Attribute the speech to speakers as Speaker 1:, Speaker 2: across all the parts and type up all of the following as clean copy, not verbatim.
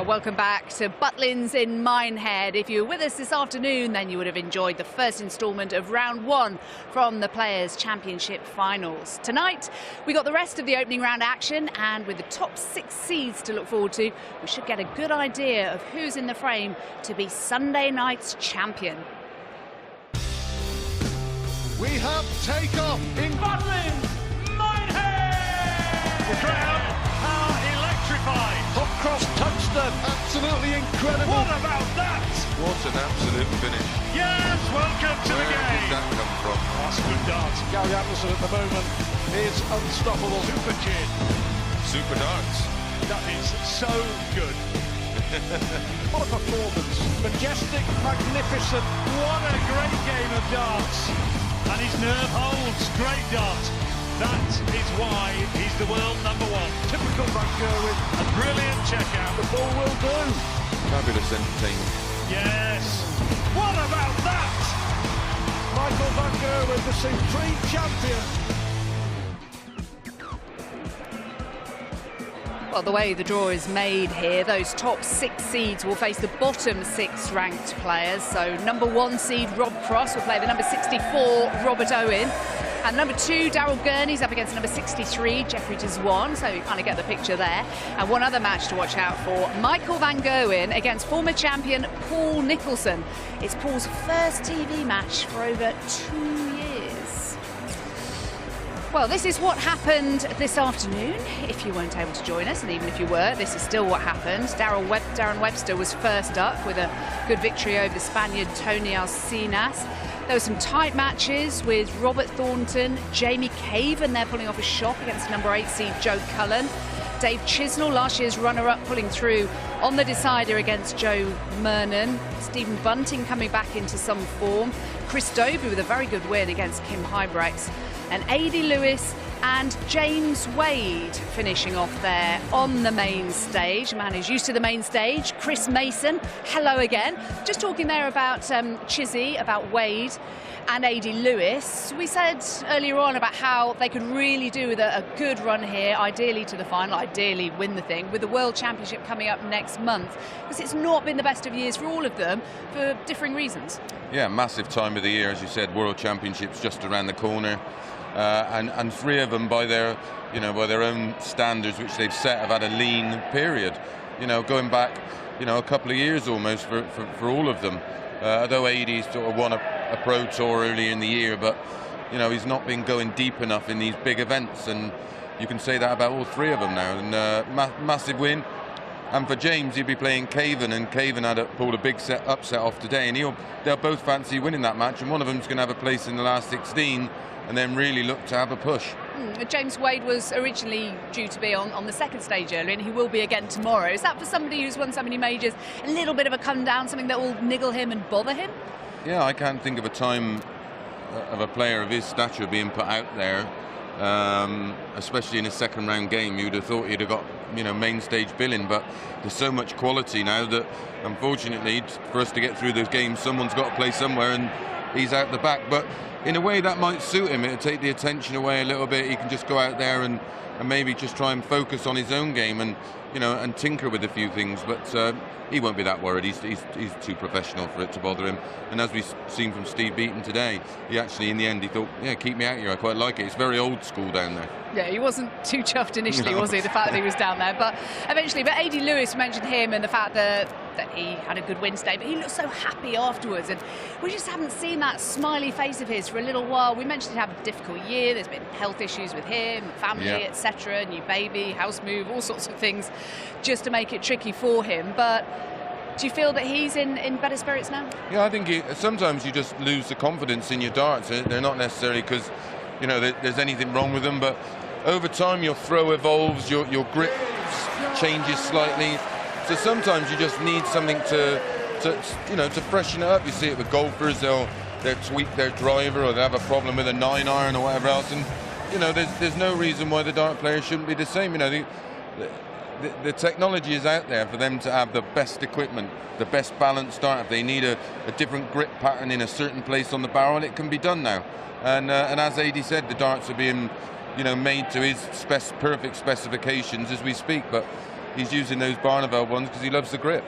Speaker 1: Welcome back to Butlins in Minehead. If you were with us this afternoon, then you would have enjoyed the first instalment of round one from the Players' Championship finals. Tonight, we got the rest of the opening round action, and with the top 6 seeds to look forward to, we should get a good idea of who's in the frame to be Sunday night's champion.
Speaker 2: We have takeoff in
Speaker 3: Butlins, Minehead! The crowd are electrified.
Speaker 2: Hop cross touchdown, absolutely incredible.
Speaker 3: What about that?
Speaker 4: What an absolute finish.
Speaker 3: Yes, welcome to the
Speaker 4: Where
Speaker 3: game.
Speaker 4: did that come from?
Speaker 3: That's good dart.
Speaker 2: Gary Anderson at the moment is unstoppable.
Speaker 3: Super kid.
Speaker 4: Super darts.
Speaker 3: That is so good.
Speaker 2: What a performance. Majestic, magnificent.
Speaker 3: What a great game of darts. And his nerve holds. Great dart. That is why he's the world number one.
Speaker 2: Typical Van Gerwen.
Speaker 3: A brilliant checkout.
Speaker 2: The ball will do.
Speaker 4: Fabulous entertainment.
Speaker 3: Yes. What about that?
Speaker 2: Michael Van Gerwen, the supreme champion.
Speaker 1: Well, the way the draw is made here, those top 6 seeds will face the bottom 6 ranked players. So number 1 seed Rob Cross will play the number 64 Robert Owen. And number 2, Daryl Gurney's up against number 63, Jeffrey Deswan, so you kind of get the picture there. And one other match to watch out for, Michael Van Gerwen against former champion Paul Nicholson. It's Paul's first TV match for over 2 years. Well, this is what happened this afternoon, if you weren't able to join us, and even if you were, this is still what happened. Darren Webster was first up with a good victory over the Spaniard Tony Alcinas. There were some tight matches with Robert Thornton, Jamie Caven, they're pulling off a shock against number 8 seed Joe Cullen. Dave Chisnell, last year's runner-up, pulling through on the decider against Joe Mernon. Stephen Bunting coming back into some form. Chris Dobie with a very good win against Kim Hybrex. And A.D. Lewis and James Wade finishing off there on the main stage. A man who's used to the main stage, Chris Mason. Hello again. Just talking there about Chizzy, about Wade and A.D. Lewis. We said earlier on about how they could really do with a good run here, ideally to the final, ideally win the thing, with the World Championship coming up next month, because it's not been the best of years for all of them for differing reasons.
Speaker 4: Yeah, massive time of the year, as you said. World Championships just around the corner. And 3 of them, by their own standards, which they've set, have had a lean period. Going back, a couple of years almost for all of them. Although AD sort of won a pro tour earlier in the year, but he's not been going deep enough in these big events, and you can say that about all 3 of them now. And massive win. And for James, he'll be playing Caven, and Caven pulled a big upset off today, and they'll both fancy winning that match, and one of them's going to have a place in the last 16. And then really look to have a push.
Speaker 1: James Wade was originally due to be on the second stage earlier, and he will be again tomorrow. Is that for somebody who's won so many majors a little bit of a come down, something that will niggle him and bother him?
Speaker 4: Yeah, I can't think of a time of a player of his stature being put out there, especially in a second round game. You'd have thought he'd have got main stage billing, but there's so much quality now that unfortunately for us to get through those games, someone's got to play somewhere, and he's out the back. But in a way that might suit him. It'll take the attention away a little bit. He can just go out there and maybe just try and focus on his own game and and tinker with a few things. But he won't be that worried. He's too professional for it to bother him. And as we've seen from Steve Beaton today, he actually in the end he thought, yeah, keep me out here. I quite like it. It's very old school down there.
Speaker 1: Yeah, he wasn't too chuffed initially, was he? The fact that he was down there, but eventually. But A.D. Lewis mentioned him and the fact that he had a good win today, but he looked so happy afterwards, and we just haven't seen that smiley face of his for a little while. We mentioned he'd had a difficult year. There's been health issues with him, family, etc., new baby, house move, all sorts of things, just to make it tricky for him. But do you feel that he's in better spirits now?
Speaker 4: Yeah, I think sometimes you just lose the confidence in your darts. They're not necessarily because there's anything wrong with them, but over time your throw evolves, your grip changes slightly. So sometimes you just need something to freshen it up. You see it with golfers; they'll tweak their driver, or they have a problem with a 9-iron or whatever else. And there's no reason why the dart players shouldn't be the same. The technology is out there for them to have the best equipment, the best balanced dart. If they need a different grip pattern in a certain place on the barrel, it can be done now. And as AD said, the darts are being made to his perfect specifications as we speak. But he's using those Barneveld ones because he loves the grip.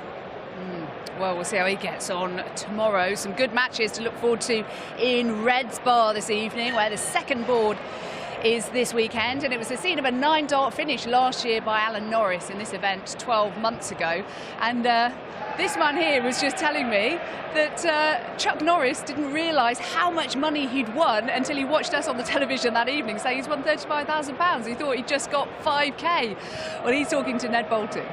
Speaker 1: Well, we'll see how he gets on tomorrow. Some good matches to look forward to in Reds Bar this evening, where the second board is this weekend, and it was the scene of a 9-dart finish last year by Alan Norris in this event 12 months ago. And this man here was just telling me that Chuck Norris didn't realise how much money he'd won until he watched us on the television that evening, saying he's won £35,000. He thought he'd just got 5k. Well, he's talking to Ned Bolton.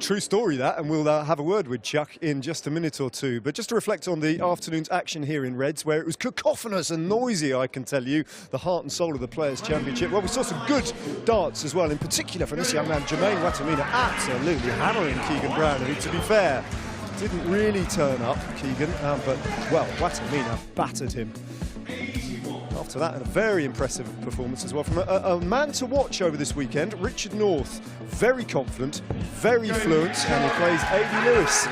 Speaker 5: True story, that, and we'll have a word with Chuck in just a minute or two. But just to reflect on the afternoon's action here in Reds, where it was cacophonous and noisy, I can tell you, the heart and soul of the Players' Championship. Well, we saw some good darts as well, in particular from this young man, Jermaine Watamina, absolutely hammering Keegan Brown, who, to be fair, didn't really turn up, Keegan, but, well, Watamina battered him. After that, and a very impressive performance as well from a man to watch over this weekend, Richard North. Very confident, very fluent, and he plays A.D. Lewis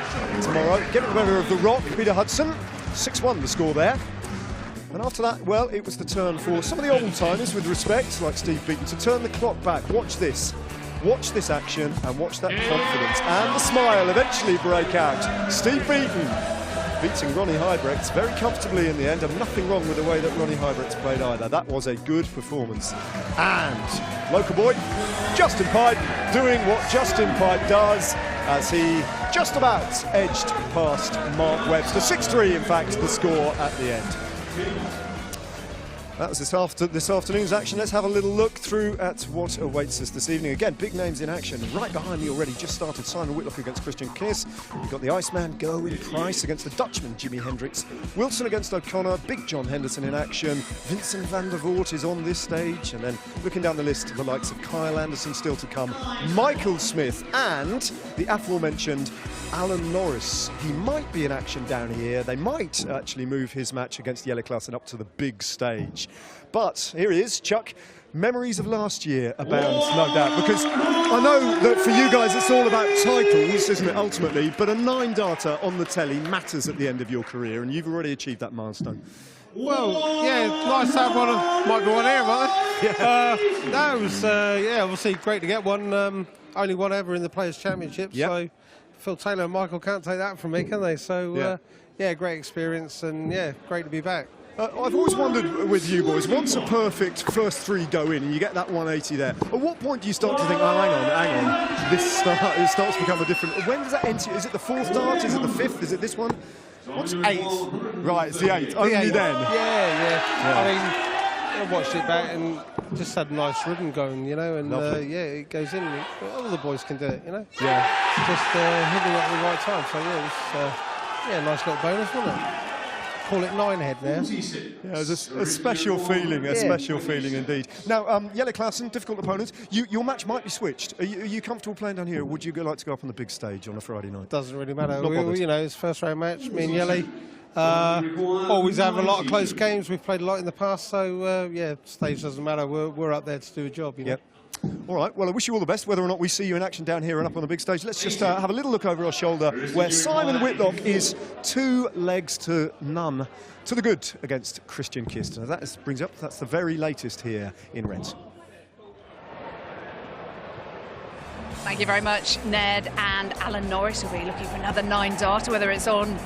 Speaker 5: tomorrow. Getting the weather of the Rock, Peter Hudson. 6-1 the score there. And after that, well, it was the turn for some of the old-timers, with respect, like Steve Beaton, to turn the clock back. Watch this. Watch this action and watch that confidence. And the smile eventually break out. Steve Beaton beating Ronnie Hybrechts very comfortably in the end, and nothing wrong with the way that Ronnie Hybrechts played either. That was a good performance. And local boy, Justin Pipe, doing what Justin Pipe does, as he just about edged past Mark Webster. 6-3, in fact, the score at the end. That was this afternoon's action. Let's have a little look through at what awaits us this evening. Again, big names in action. Right behind me already, just started Simon Whitlock against Christian Kiss. We've got the Iceman, Gerwin Price against the Dutchman, Jimi Hendrix. Wilson against O'Connor, Big John Henderson in action. Vincent van der Voort is on this stage. And then looking down the list, the likes of Kyle Anderson still to come. Michael Smith and the aforementioned Alan Norris. He might be in action down here. They might actually move his match against Jelle Klaassen up to the big stage. But here he is, Chuck. Memories of last year abound, no doubt, because I know that for you guys it's all about titles, isn't it, ultimately, but a 9-darter on the telly matters at the end of your career, and you've already achieved that milestone.
Speaker 6: Well, yeah, nice to have one. Might be one here, might they? Yeah. That was, yeah, obviously great to get one. Only one ever in the Players' Championship, yep. So Phil Taylor and Michael can't take that from me, can they? So, yeah, great experience, and yeah, great to be back.
Speaker 5: I've always wondered with you boys, once a perfect first 3 go in and you get that 180 there, at what point do you start to think, oh, hang on, it starts to become a different... When does that enter? Is it the 4th dart? Is it the 5th? Is it this one? What's 8th? Right, it's the 8th. Only then.
Speaker 6: Yeah. I mean, I watched it back and just had a nice rhythm going, you know, and yeah, it goes in. All the boys can do it, you know. Yeah. Just hitting it at the right time. So yeah, it was yeah, nice little bonus, wasn't it? Call it 9-head there.
Speaker 5: Yeah, it was a special feeling, special feeling indeed. Now, Jelle Klaassen, difficult opponent. Your match might be switched. Are you comfortable playing down here, or would you like to go up on the big stage on a Friday night?
Speaker 6: Doesn't really matter. You know, it's first round match. Me and Jelle always have a lot of close games. We've played a lot in the past, so yeah, stage doesn't matter. We're up there to do a job, you know.
Speaker 5: All right, well, I wish you all the best, whether or not we see you in action down here and up on the big stage. Let's just have a little look over our shoulder, where Simon Whitlock is 2 legs to none to the good against Christian Kiss. Now that brings up, that's the very latest here in Reds.
Speaker 1: Thank you very much, Ned. And Alan Norris will be looking for another 9-darter, whether it's on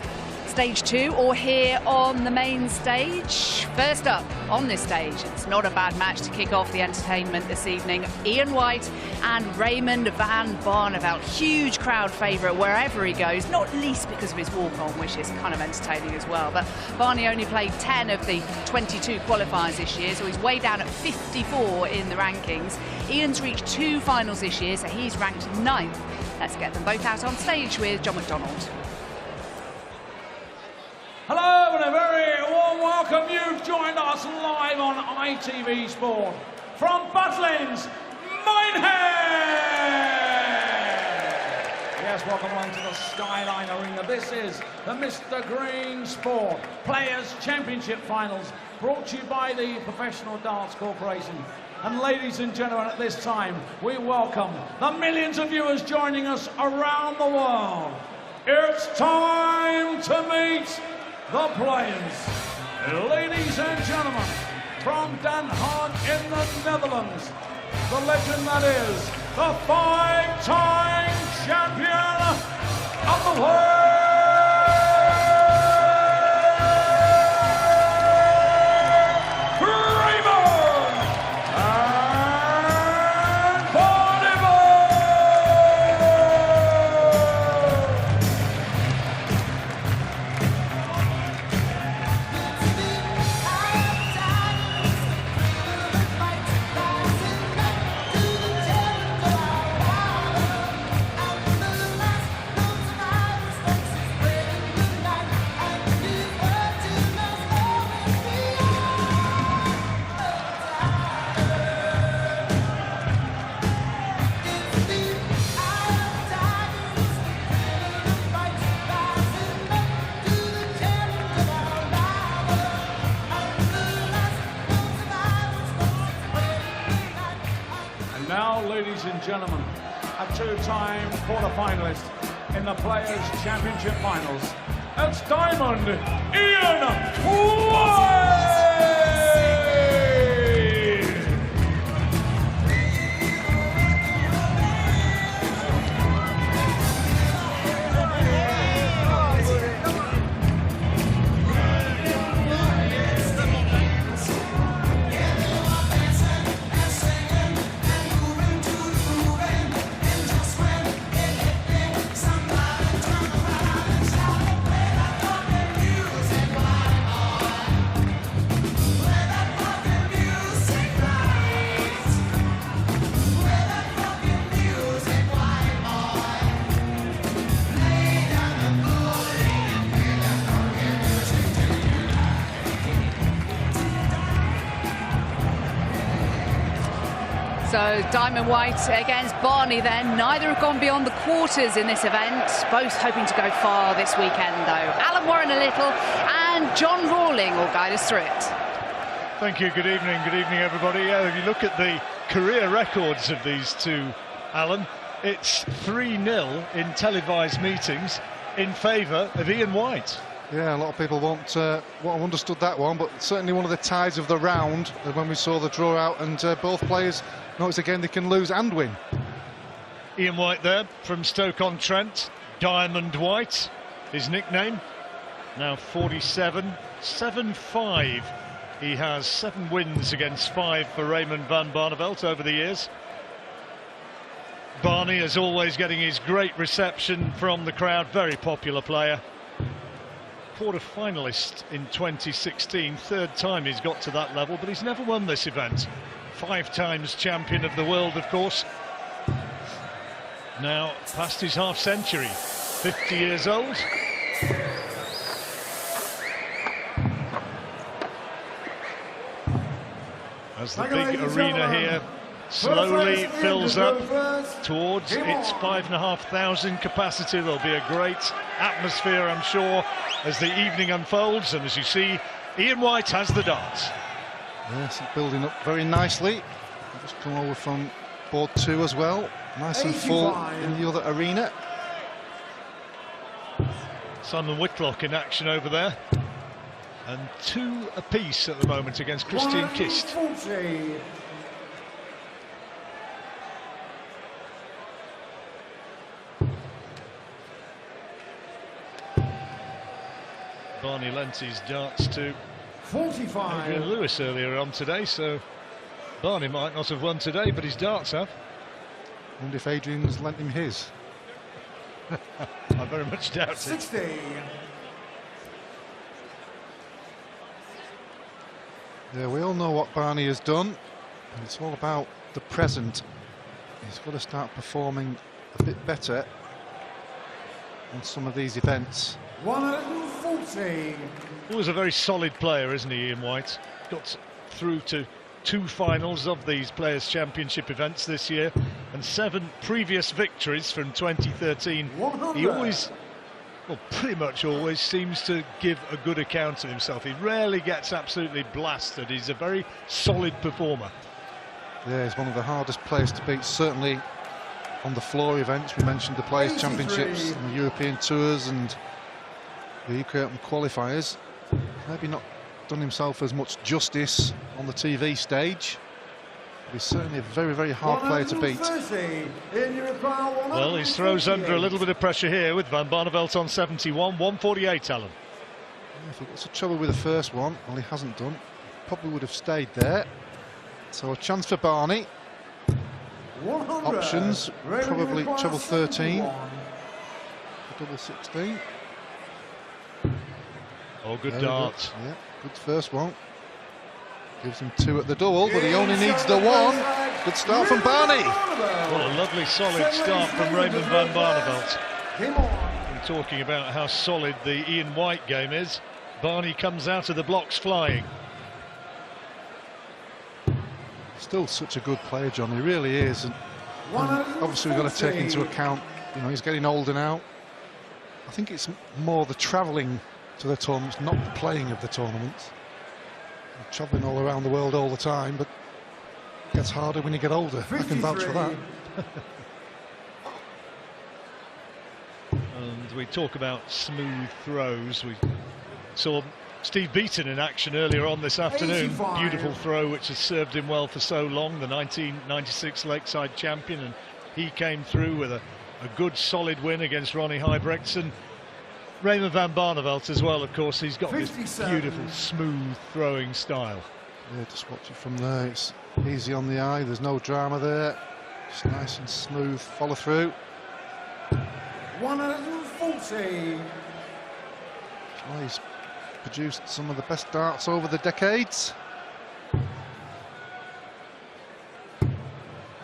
Speaker 1: stage 2 or here on the main stage. First up on this stage, it's not a bad match to kick off the entertainment this evening. Ian White and Raymond van Barneveld. Huge crowd favourite wherever he goes, not least because of his walk-on, which is kind of entertaining as well. But Barney only played 10 of the 22 qualifiers this year, so he's way down at 54 in the rankings. Ian's reached 2 finals this year, so he's ranked 9th. Let's get them both out on stage with John McDonald.
Speaker 2: Hello and a very warm welcome. You've joined us live on ITV Sport from Butlins, Minehead. Yes, welcome along to the Skyline Arena. This is the Mr. Green Sport Players' Championship Finals, brought to you by the Professional Darts Corporation. And ladies and gentlemen, at this time, we welcome the millions of viewers joining us around the world. It's time to meet the players. Ladies and gentlemen, from Den Haag in the Netherlands, the legend that is the 5-time champion of the world, Now, ladies and gentlemen, a two-time quarter-finalist in the Players' Championship Finals. It's Diamond Ian White!
Speaker 1: So Diamond White against Barney then. Neither have gone beyond the quarters in this event. Both hoping to go far this weekend though. Alan Warren a little and John Rawling will guide us through it.
Speaker 3: Thank you, good evening everybody. If you look at the career records of these two, Alan, it's 3-0 in televised meetings in favour of Ian White.
Speaker 7: Yeah, a lot of people won't have understood that one, but certainly one of the ties of the round when we saw the draw out, and both players notice again they can lose and win.
Speaker 3: Ian White there from Stoke-on-Trent, Diamond White, his nickname, now 47, 7-5. He has 7 wins against 5 for Raymond van Barneveld over the years. Barney, as always, getting his great reception from the crowd, very popular player. Quarter-finalist in 2016, 3rd time he's got to that level, but he's never won this event. 5 times champion of the world, of course. Now past his half-century, 50 years old. As the big arena here slowly fills up towards its 5,500 capacity. There'll be a great atmosphere, I'm sure, as the evening unfolds. And as you see, Ian White has the darts.
Speaker 7: Yes, building up very nicely. Just come over from board 2 as well. Nice and full in the other arena.
Speaker 3: Simon Whitlock in action over there. And 2 apiece at the moment against Christian Kist. Barney lent his darts to
Speaker 2: 45.
Speaker 3: Adrian Lewis earlier on today, so Barney might not have won today, but his darts have.
Speaker 7: I wonder if Adrian's lent him his.
Speaker 3: I very much doubt
Speaker 2: 60.
Speaker 3: it.
Speaker 7: Yeah, we all know what Barney has done, and it's all about the present. He's got to start performing a bit better on some of these events.
Speaker 2: 140.
Speaker 3: Always a very solid player, isn't he, Ian White? Got through to 2 finals of these Players' Championship events this year and 7 previous victories from 2013.
Speaker 2: 100.
Speaker 3: He always, well, pretty much always seems to give a good account of himself. He rarely gets absolutely blasted. He's a very solid performer.
Speaker 7: Yeah, he's one of the hardest players to beat, certainly on the floor events. We mentioned the Players'
Speaker 2: 83.
Speaker 7: Championships and the European Tours and the UK Open qualifiers. Maybe not done himself as much justice on the TV stage, He's certainly a very, very hard player to beat.
Speaker 3: Well, his throw's under a little bit of pressure here with Van Barneveld on 71, 148, Alan.
Speaker 7: If he got some trouble with the first one, well, he hasn't done, probably would have stayed there. So a chance for Barney. Options, probably treble 13, double 16.
Speaker 3: Oh, good dart.
Speaker 7: Yeah, good first one. Gives him 2 at the double, but he only needs the 1. Good start from Barney.
Speaker 3: What a lovely solid start from Raymond Van Barneveld. We're talking about how solid the Ian White game is. Barney comes out of the blocks flying.
Speaker 7: Still such a good player, John, he really is. And obviously we've got to take into account, you know, he's getting older now. I think it's more the travelling to the tournaments, not the playing of the tournaments. Travelling all around the world all the time, but it gets harder when you get older. I can vouch for that.
Speaker 3: And we talk about smooth throws. We saw Steve Beaton in action earlier on this afternoon. 85. Beautiful throw which has served him well for so long, the 1996 Lakeside champion, and he came through with a good solid win against Ronnie Huybrechts. Raymond Van Barneveld as well, of course. He's got this beautiful smooth throwing style.
Speaker 7: Yeah, just watch it from there. It's easy on the eye, there's no drama there. Just nice and smooth follow through.
Speaker 2: 140.
Speaker 7: Well, he's produced some of the best darts over the decades.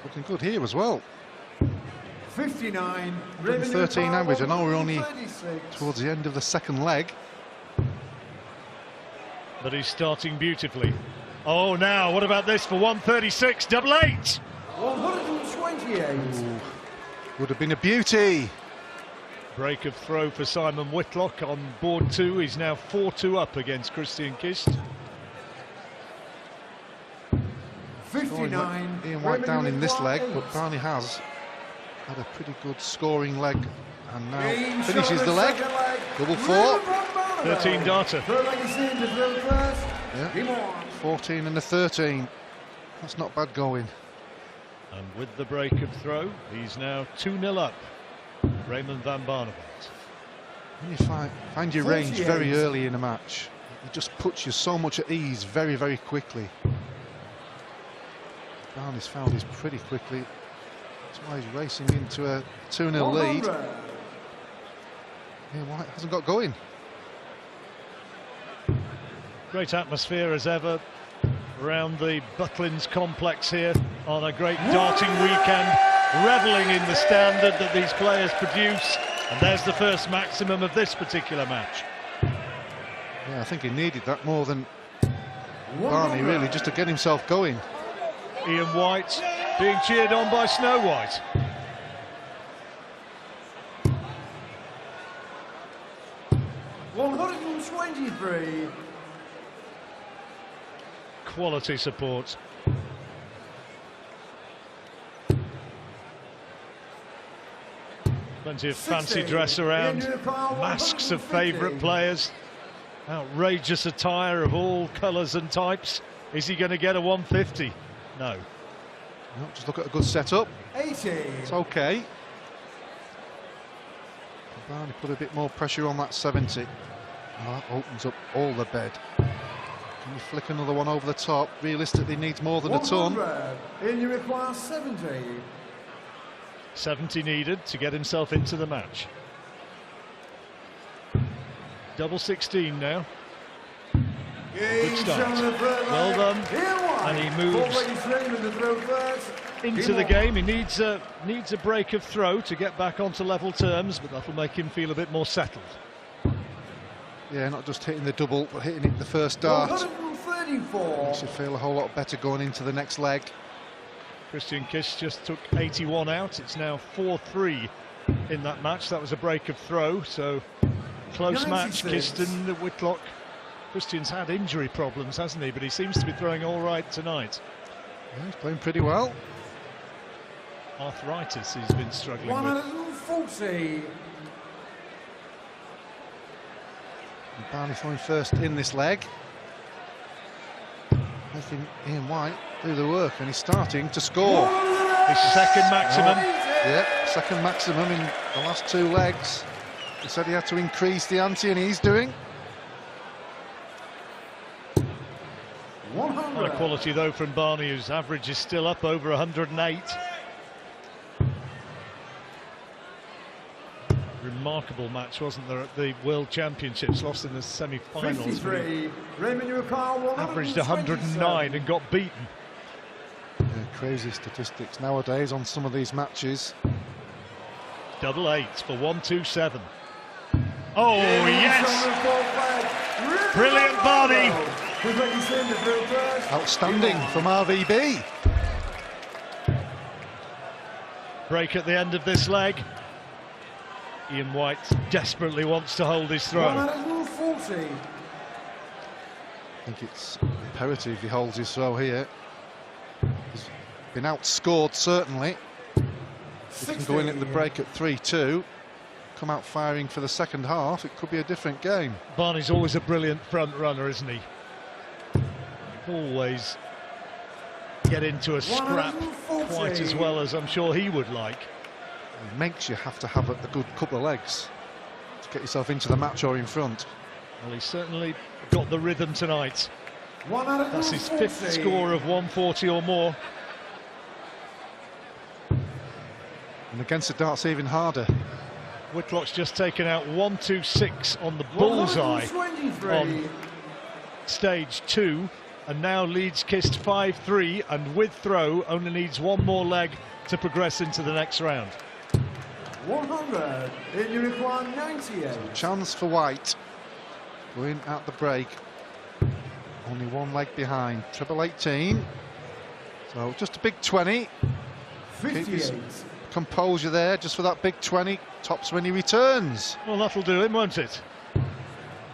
Speaker 7: Looking good here as well.
Speaker 2: 59.
Speaker 7: 13 average. I know we're only towards the end of the second leg.
Speaker 3: But he's starting beautifully. Oh, now, what about this for 136, double 8?
Speaker 2: 128.
Speaker 7: Ooh, would have been a beauty.
Speaker 3: Break of throw for Simon Whitlock on board 2. He's now 4-2 up against Christian Kist.
Speaker 2: 59.
Speaker 7: Ian White down in this leg, but Barney has had a pretty good scoring leg and now finishes the leg. Double 4.
Speaker 3: 13 darter.
Speaker 7: Yeah. 14 and a 13. That's not bad going.
Speaker 3: And with the break of throw, he's now 2-0 up. Raymond Van Barneveld.
Speaker 7: When you find your range very early in a match, it just puts you so much at ease very, very quickly. Barney's found his pretty quickly. That's why he's racing into a 2-0 lead. Ian White hasn't got going.
Speaker 3: Great atmosphere as ever around the Butlins complex here on a great darting weekend, revelling in the standard that these players produce, and there's the first maximum of this particular match.
Speaker 7: Yeah, I think he needed that more than Barney, really, just to get himself going.
Speaker 3: Ian White being cheered on by Snow White.
Speaker 2: $123.
Speaker 3: Quality support. Plenty of fancy dress around, masks of favourite players, outrageous attire of all colours and types. Is he going to get a 150? No.
Speaker 7: No, just look at a good setup.
Speaker 2: 80.
Speaker 7: It's okay. Barney put a bit more pressure on that 70. Oh, that opens up all the bed. Can you flick another one over the top? Realistically needs more than a ton.
Speaker 2: And you require 70.
Speaker 3: 70 needed to get himself into the match. Double 16 now. Good start. Well done. And he moves into the game. He needs a break of throw to get back onto level terms, but that'll make him feel a bit more settled.
Speaker 7: Yeah, not just hitting the double, but hitting it the first dart.
Speaker 2: 134.
Speaker 7: Makes you feel a whole lot better going into the next leg.
Speaker 3: Christian Kist just took 81 out. It's now 4-3 in that match. That was a break of throw, so close match. Kist and Whitlock. Christian's had injury problems, hasn't he? But he seems to be throwing all right tonight.
Speaker 7: Yeah, he's playing pretty well.
Speaker 3: Arthritis he's been struggling with.
Speaker 2: 140.
Speaker 7: Barney throwing first in this leg. I think Ian White do the work, and he's starting to score.
Speaker 3: His second maximum.
Speaker 7: Yeah, second maximum in the last 2 legs. He said he had to increase the ante, and he's doing.
Speaker 3: High quality though from Barney, whose average is still up over 108. Remarkable match, wasn't there, at the World Championships? Lost in the semi-finals. Averaged 109 and got beaten.
Speaker 7: Yeah, crazy statistics nowadays on some of these matches.
Speaker 3: Double 8 for 127. Oh yes! Brilliant Barney!
Speaker 7: Outstanding from RVB.
Speaker 3: Break at the end of this leg. Ian White desperately wants to hold his throw.
Speaker 7: I think it's imperative he holds his throw here. He's been outscored, certainly. He can go in at the break at 3-2. Come out firing for the second half, it could be a different game.
Speaker 3: Barney's always a brilliant front runner, isn't he? Always get into a scrap quite as well as I'm sure he would like.
Speaker 7: It makes you have to have a good couple of legs to get yourself into the match or in front.
Speaker 3: Well, he's certainly got the rhythm tonight. That's his 5th score of 140 or more.
Speaker 7: And against the darts, even harder.
Speaker 3: Whitlock's just taken out 126 on the bullseye on stage 2, and now leads Kist 5-3, and with throw only needs 1 more leg to progress into the next round.
Speaker 8: 100, and you require 98.
Speaker 7: So chance for White, going at the break. Only 1 leg behind, treble 18. So just a big 20.
Speaker 8: 58.
Speaker 7: Keep his composure there, just for that big 20. Tops when he returns.
Speaker 3: Well, that'll do him, won't it?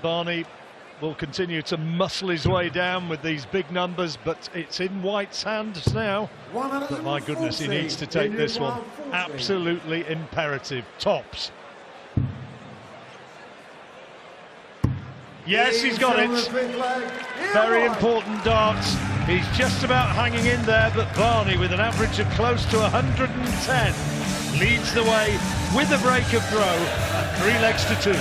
Speaker 3: Barney will continue to muscle his way down with these big numbers, but it's in White's hands now. But my goodness, he needs to take this one. Absolutely imperative. Tops. Yes, he's got it. Very important darts. He's just about hanging in there, but Barney, with an average of close to 110, leads the way with a break of throw and 3 legs to 2.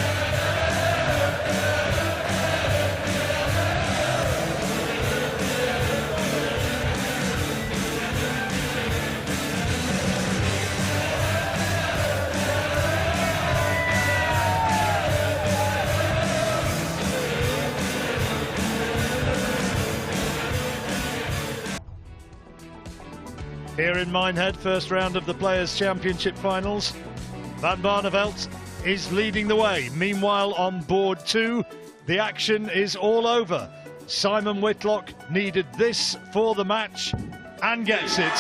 Speaker 3: Here in Minehead, first round of the Players' Championship finals. Van Barneveld is leading the way. Meanwhile, on board 2, the action is all over. Simon Whitlock needed this for the match and gets it.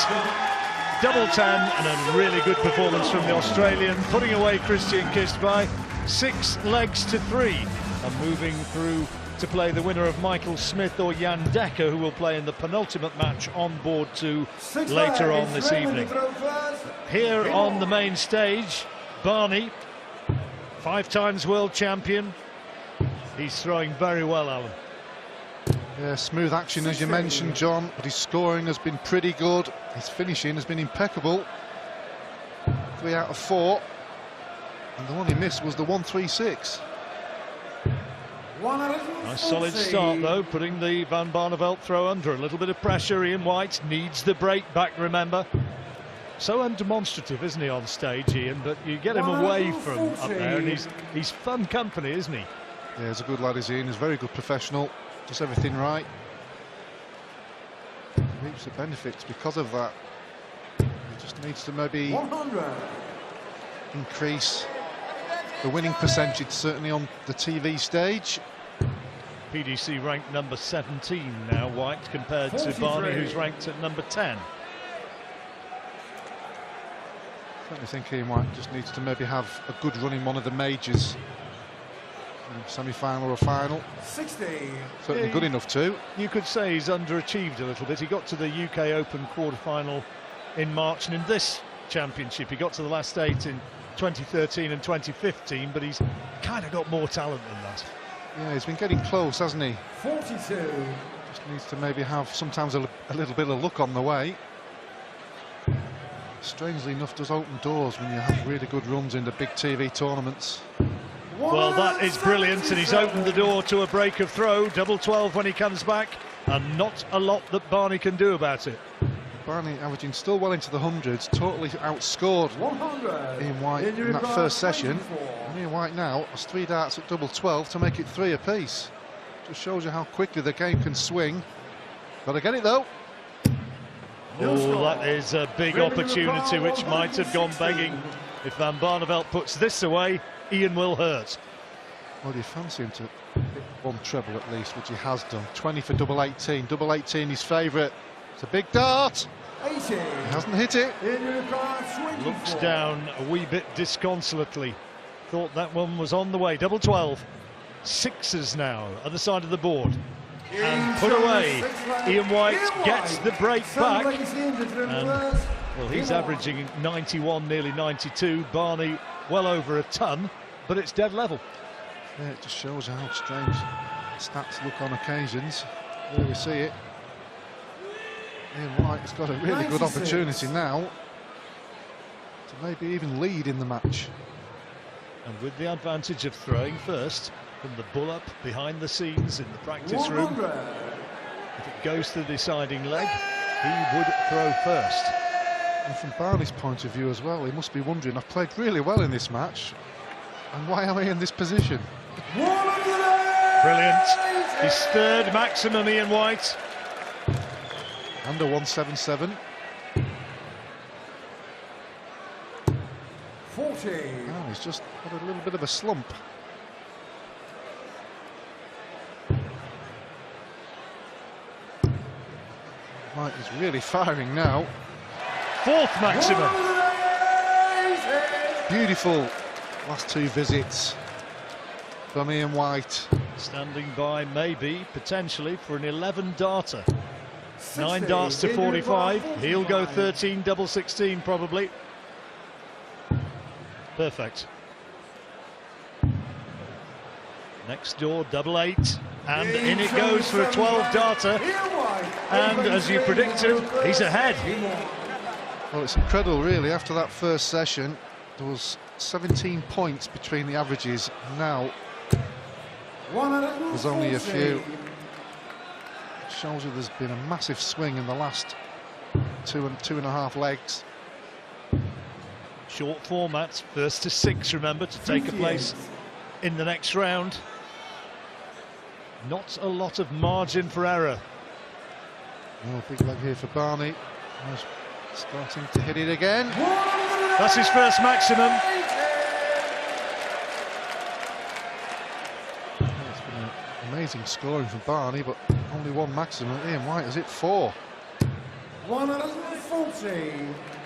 Speaker 3: Double 10 and a really good performance from the Australian, putting away Christian Kist by 6 legs to 3 and moving through to play the winner of Michael Smith or Jan Dekker, who will play in the penultimate match on board 2 later on this evening. Here on the main stage, Barney, 5 times world champion. He's throwing very well, Alan.
Speaker 7: Yeah, smooth action as you mentioned, John, but his scoring has been pretty good. His finishing has been impeccable. 3 out of 4, and the one he missed was the 136.
Speaker 3: Nice solid start though, putting the Van Barneveld throw under a little bit of pressure. Ian White needs the break back, remember. So undemonstrative, isn't he, on stage, Ian? But you get him away from up there, and he's fun company, isn't he?
Speaker 7: Yeah, he's a good lad, is Ian. He's a very good professional. Does everything right. Reaps the benefits because of that. He just needs to maybe increase the winning percentage, certainly on the TV stage.
Speaker 3: PDC ranked number 17 now, White, compared to Barney, who's ranked at number 10.
Speaker 7: I certainly think Ian White just needs to maybe have a good run in one of the majors. Semi-final or final.
Speaker 8: 60.
Speaker 7: Certainly good enough too.
Speaker 3: You could say he's underachieved a little bit. He got to the UK Open quarter-final in March, and in this championship he got to the last 8 in 2013 and 2015, but he's kind of got more talent than that.
Speaker 7: Yeah, he's been getting close, hasn't he?
Speaker 8: 42.
Speaker 7: Just needs to maybe have sometimes a little bit of luck on the way. Strangely enough, does open doors when you have really good runs in the big TV tournaments.
Speaker 3: Well, that is brilliant, and he's opened the door to a break of throw. Double 12 when he comes back, and not a lot that Barney can do about it.
Speaker 7: Barney averaging still well into the hundreds, totally outscored Ian White in that first session. And Ian White now has 3 darts at double 12 to make it 3 apiece. Just shows you how quickly the game can swing. Got to get it though.
Speaker 3: Oh, that is a big opportunity which might have gone begging. If Van Barneveld puts this away, Ian will hurt.
Speaker 7: Well, you fancy him to hit 1 treble at least, which he has done. 20 for double 18. Double 18 his favourite. It's a big dart.
Speaker 8: 80.
Speaker 7: He hasn't hit it.
Speaker 3: Looks down a wee bit disconsolately. Thought that one was on the way. Double 12. 6s now, other side of the board. And put away. Ian White gets the break back. And, well, he's averaging 91, nearly 92. Barney well over a ton, but it's dead level.
Speaker 7: Yeah, it just shows how strange stats look on occasions. There we see it. Ian White's got a really good opportunity now to maybe even lead in the match.
Speaker 3: And with the advantage of throwing first from the bull up behind the scenes in the practice room. If it goes to the deciding leg, he would throw first.
Speaker 7: And from Barney's point of view as well, he must be wondering, I've played really well in this match, and why am I in this position?
Speaker 3: Brilliant. His 3rd maximum, Ian White.
Speaker 7: Under 177.
Speaker 8: 40.
Speaker 7: Oh, he's just had a little bit of a slump. White is really firing now.
Speaker 3: 4th maximum.
Speaker 7: Beautiful last 2 visits from Ian White.
Speaker 3: Standing by, maybe, potentially, for an 11 darter. 9 darts to 45. He'll go 13, double 16 probably. Perfect. Next door, double 8. And in it goes for a 12 darter. And as you predicted, he's ahead.
Speaker 7: Well, it's incredible, really. After that first session, there was 17 points between the averages. Now, there's only a few. It shows you there's been a massive swing in the last 2.5 legs.
Speaker 3: Short format, first to 6, remember, to take a place in the next round. Not a lot of margin for error.
Speaker 7: Oh, big leg here for Barney. Starting to hit it again.
Speaker 3: That's his first maximum.
Speaker 7: It's been an amazing scoring for Barney, but only 1 maximum. Ian White has hit 4.
Speaker 8: 140.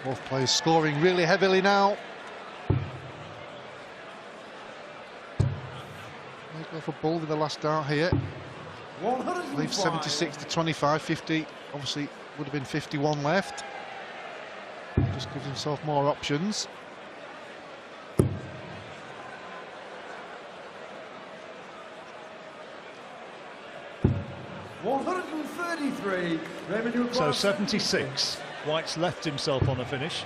Speaker 7: Both players scoring really heavily now. They go for ball with the last dart here. Leaves 76 to 25, 50. Obviously, would have been 51 left. Just gives himself more options.
Speaker 3: So 76. White's left himself on a finish,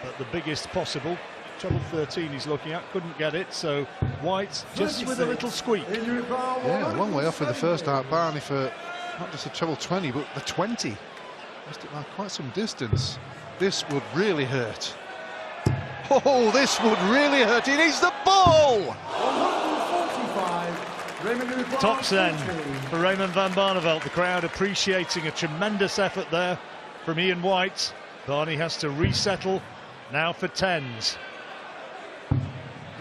Speaker 3: but the biggest possible. Treble 13 he's looking at, couldn't get it, so White just with a little squeak.
Speaker 7: Yeah, a long way off with the first dart. Barney for not just the treble 20, but the 20. Missed it by quite some distance. This would really hurt. Oh, this would really hurt. He needs the ball!
Speaker 3: Tops then for Raymond Van Barneveld. The crowd appreciating a tremendous effort there from Ian White. Barney has to resettle now for 10s.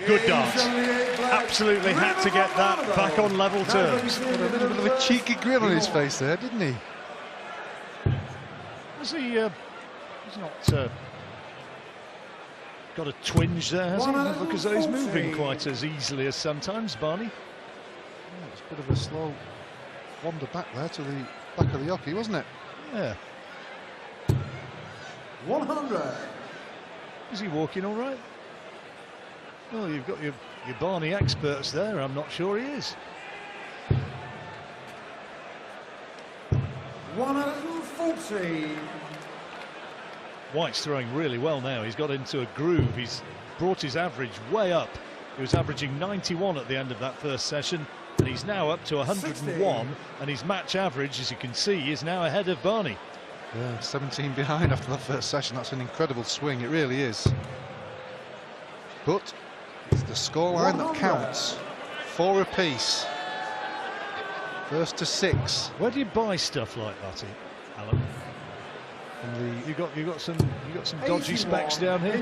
Speaker 3: Good dart. Absolutely had to get that back on level terms.
Speaker 7: Got a little bit of a cheeky grin on his face there, didn't he?
Speaker 3: Was he? He's not got a twinge there, has he? Doesn't look as though he's moving quite as easily as sometimes, Barney.
Speaker 7: Yeah, it's a bit of a slow wander back there to the back of the hockey, wasn't it?
Speaker 3: Yeah.
Speaker 8: 100.
Speaker 3: Is he walking all right? Well, you've got your Barney experts there. I'm not sure he is.
Speaker 8: 140.
Speaker 3: White's throwing really well now. He's got into a groove. He's brought his average way up. He was averaging 91 at the end of that first session, and he's now up to 101, and his match average, as you can see, is now ahead of Barney.
Speaker 7: Yeah, 17 behind after that first session. That's an incredible swing, it really is. But it's the scoreline that counts. 4 apiece. First to 6.
Speaker 3: Where do you buy stuff like that, Alan? You got some dodgy specs down here.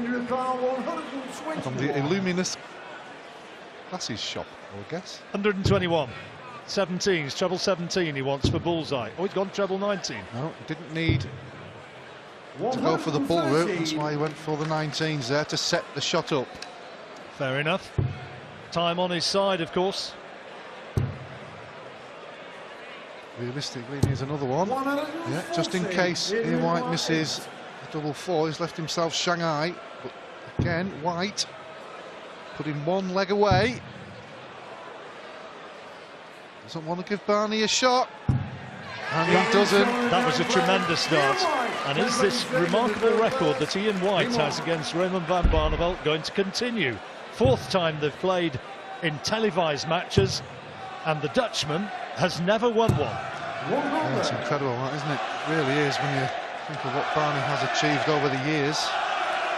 Speaker 7: From the Illuminous Glasses shop, I would guess.
Speaker 3: 121. 17s, treble 17 he wants for bullseye. Oh, he's gone treble 19.
Speaker 7: No, didn't need to go for the bull route. That's why he went for the 19s there to set the shot up.
Speaker 3: Fair enough. Time on his side, of course.
Speaker 7: Realistically, he needs another one. Yeah, just in case Ian White misses a double 4, he's left himself Shanghai. But again, White putting one leg away. Doesn't want to give Barney a shot. And he doesn't.
Speaker 3: That was a tremendous start. And is this remarkable record that Ian White has against Raymond van Barneveld going to continue? 4th time they've played in televised matches, and the Dutchman has never won one.
Speaker 7: Yeah, it's incredible, that, isn't it? It really is, when you think of what Barney has achieved over the years.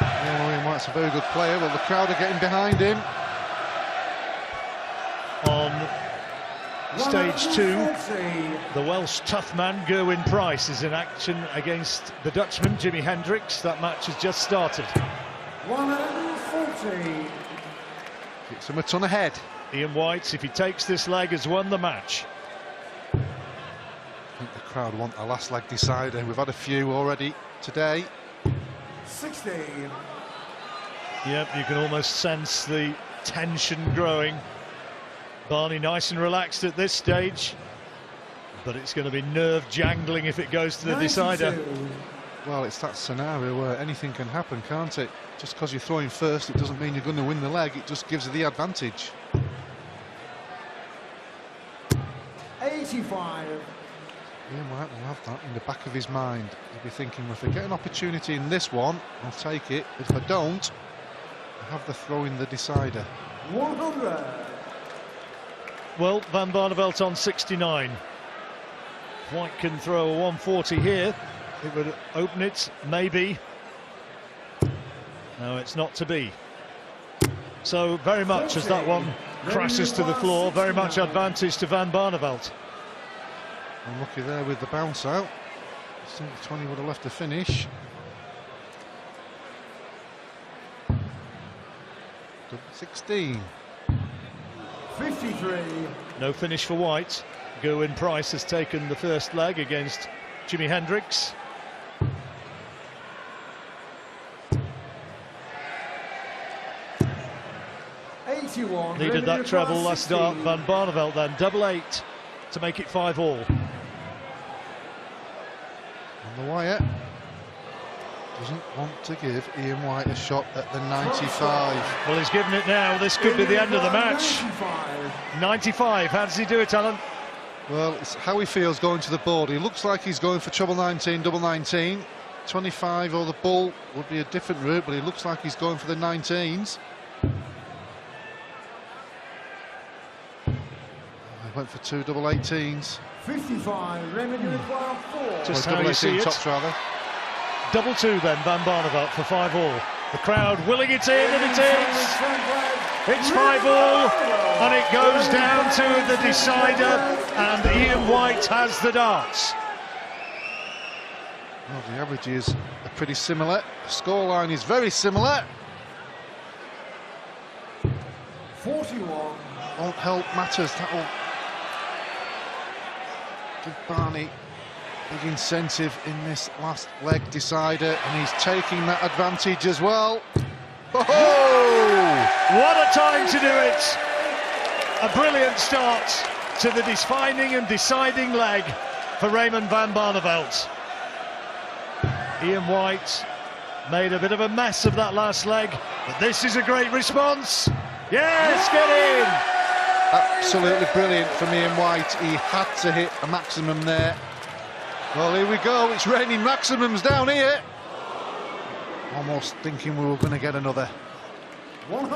Speaker 7: Ian White's a very good player. Well, the crowd are getting behind him.
Speaker 3: On stage 2, the Welsh tough man Gerwyn Price is in action against the Dutchman Jimi Hendrix. That match has just started.
Speaker 8: 140.
Speaker 7: Kicks him a ton ahead.
Speaker 3: Ian White, if he takes this leg, has won the match.
Speaker 7: I think the crowd want a last leg decider. We've had a few already today.
Speaker 8: 60.
Speaker 3: Yep, you can almost sense the tension growing. Barney nice and relaxed at this stage, but it's going to be nerve jangling if it goes to the decider.
Speaker 7: Well, it's that scenario where anything can happen, can't it? Just because you're throwing first, it doesn't mean you're going to win the leg. It just gives you the advantage.
Speaker 8: 85.
Speaker 7: Ian White will have that in the back of his mind. He'll be thinking, well, if I get an opportunity in this one, I'll take it. If I don't, I have the throw in the decider.
Speaker 8: 100.
Speaker 3: Well, Van Barneveld on 69. White can throw a 140 here. It would open it, maybe. No, it's not to be. So very much as that one crashes to the floor, very much advantage to Van Barneveld.
Speaker 7: Unlucky there with the bounce out. I think 20 would have left the finish. Double 16.
Speaker 8: 53.
Speaker 3: No finish for White. Gerwyn Price has taken the first leg against Jimi Hendrix. Needed that treble last start. Van Barneveld then double 8 to make it 5-all.
Speaker 7: On the wire. Doesn't want to give Ian White a shot at the 95.
Speaker 3: Well, he's given it now. This could be the end of the match. 95. How does he do it, Alan?
Speaker 7: Well, it's how he feels going to the board. He looks like he's going for treble 19, double 19. 25 or the bull would be a different route, but he looks like he's going for the 19s. He went for 2 double 18s.
Speaker 8: 55. Raymond, you require 4.
Speaker 3: Just
Speaker 7: double
Speaker 3: how you
Speaker 7: 18
Speaker 3: see it.
Speaker 7: tops, rather.
Speaker 3: Double 2 then, Van Barneveld for 5-all. The crowd willing it in, and it is. It's 5-all, and it goes down to the decider, and Ian White has the darts.
Speaker 7: Well, the averages are pretty similar. The scoreline is very similar.
Speaker 8: 41.
Speaker 7: Won't help matters. That will give Barney big incentive in this last leg decider, and he's taking that advantage as well. Oh!
Speaker 3: What a time to do it! A brilliant start to the defining and deciding leg for Raymond van Barneveld. Ian White made a bit of a mess of that last leg, but this is a great response. Yes, get in!
Speaker 7: Absolutely brilliant from Ian White. He had to hit a maximum there. Well, here we go. It's raining maximums down here. Almost thinking we were going to get another.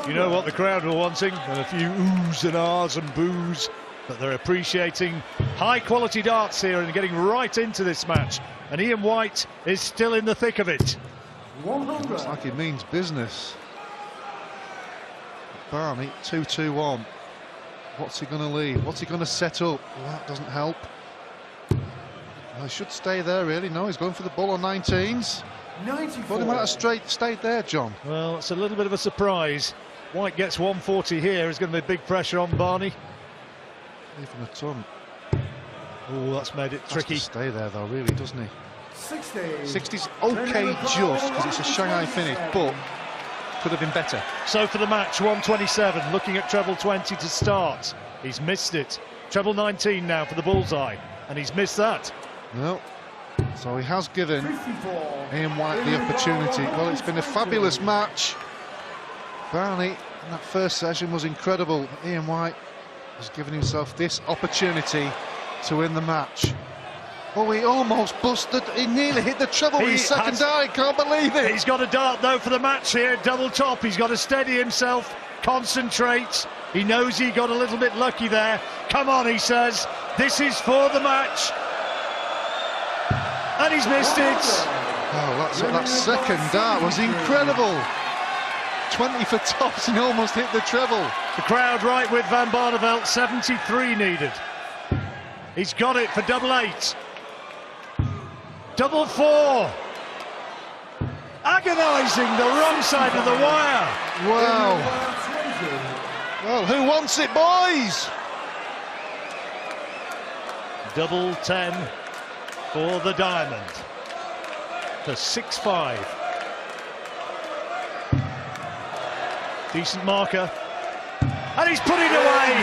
Speaker 3: You know what the crowd were wanting? And a few oohs and ahs and boos. But they're appreciating high-quality darts here and getting right into this match. And Ian White is still in the thick of it.
Speaker 7: Looks like it means business. Barney, 2-2-1. What's he going to leave? What's he going to set up? Well, that doesn't help. Well, he should stay there, really. No, he's going for the ball on 19s.
Speaker 8: 94.
Speaker 7: Thought he might have stayed there, John.
Speaker 3: Well, it's a little bit of a surprise. White gets 140 here. There's going to be big pressure on Barney.
Speaker 7: Even a ton.
Speaker 3: Oh, that's made it tricky.
Speaker 7: Has to stay there, though, really, doesn't he?
Speaker 8: 60.
Speaker 7: 60's okay just because it's a Shanghai finish, but could have been better.
Speaker 3: So for the match, 127, looking at treble 20 to start. He's missed it. Treble 19 now for the bullseye, and he's missed that.
Speaker 7: No. So he has given
Speaker 8: 54.
Speaker 7: Ian White the opportunity. Well, it's been a fabulous match. Barney in that first session was incredible. Ian White has given himself this opportunity to win the match. Oh, he almost busted. He nearly hit the treble with his second dart. Can't believe it.
Speaker 3: He's got a dart, though, for the match here. Double top. He's got to steady himself, concentrate. He knows he got a little bit lucky there. Come on, he says. This is for the match. And he's missed it.
Speaker 7: Oh, that second dart was incredible. 20 for tops and almost hit the treble.
Speaker 3: The crowd right with Van Barneveld. 73 needed. He's got it for double 8. Double 4. Agonising the wrong side of the wire.
Speaker 7: Wow. Well, who wants it, boys?
Speaker 3: Double 10 for the diamond. For 6-5. Decent marker. And he's put it away.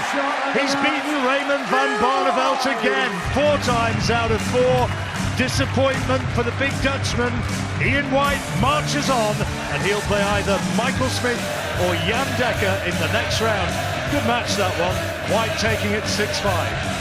Speaker 3: He's beaten Raymond van Barneveld again. 4 times out of 4. Disappointment for the big Dutchman. Ian White marches on, and he'll play either Michael Smith or Jan Dekker in the next round. Good match, that one. White taking it 6-5.